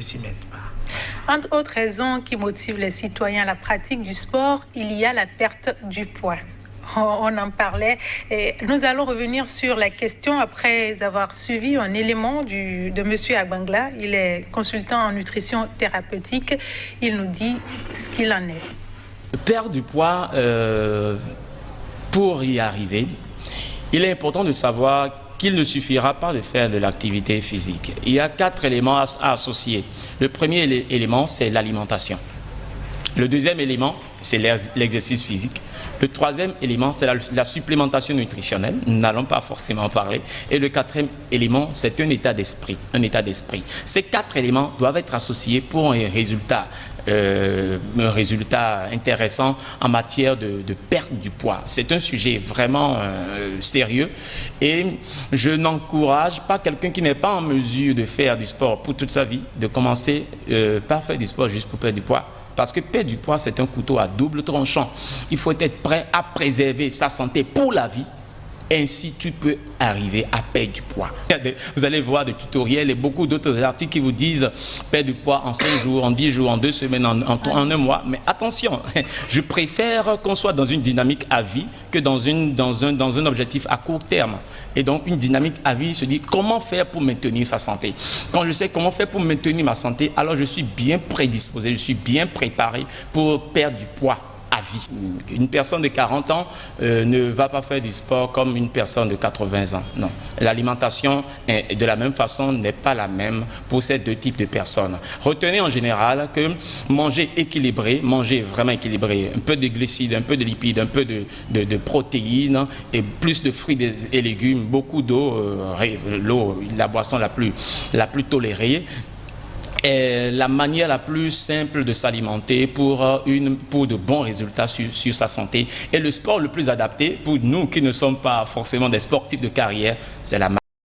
ne s'y mettent pas. Entre autres raisons qui motivent les citoyens à la pratique du sport, il y a la perte du poids. On en parlait et nous allons revenir sur la question après avoir suivi un élément de M. Agbangla. Il est consultant en nutrition thérapeutique. Il nous dit ce qu'il en est. Perdre du poids, pour y arriver, il est important de savoir qu'il ne suffira pas de faire de l'activité physique. Il y a 4 éléments à associer. Le premier élément, c'est l'alimentation. Le deuxième élément, c'est l'exercice physique. Le troisième élément, c'est la supplémentation nutritionnelle. Nous n'allons pas forcément en parler. Et le quatrième élément, c'est un état d'esprit. Ces 4 éléments doivent être associés pour un résultat intéressant en matière de perte du poids. C'est un sujet vraiment sérieux et je n'encourage pas quelqu'un qui n'est pas en mesure de faire du sport pour toute sa vie, de commencer par faire du sport juste pour perdre du poids. Parce que perdre du poids, c'est un couteau à double tranchant. Il faut être prêt à préserver sa santé pour la vie. Ainsi, tu peux arriver à perdre du poids. Vous allez voir des tutoriels et beaucoup d'autres articles qui vous disent perdre du poids en 5 jours, en 10 jours, en 2 semaines, en 1 mois. Mais attention, je préfère qu'on soit dans une dynamique à vie que dans un objectif à court terme. Et donc, une dynamique à vie se dit comment faire pour maintenir sa santé. Quand je sais comment faire pour maintenir ma santé, alors je suis bien prédisposé, je suis bien préparé pour perdre du poids à vie. Une personne de 40 ans ne va pas faire du sport comme une personne de 80 ans. Non. L'alimentation, de la même façon, n'est pas la même pour ces 2 types de personnes. Retenez en général que manger équilibré, manger vraiment équilibré, un peu de glucides, un peu de lipides, un peu de protéines et plus de fruits et légumes, beaucoup d'eau, l'eau, la boisson la plus tolérée, est la manière la plus simple de s'alimenter pour de bons résultats sur sa santé. Et le sport le plus adapté pour nous qui ne sommes pas forcément des sportifs de carrière, c'est la marche.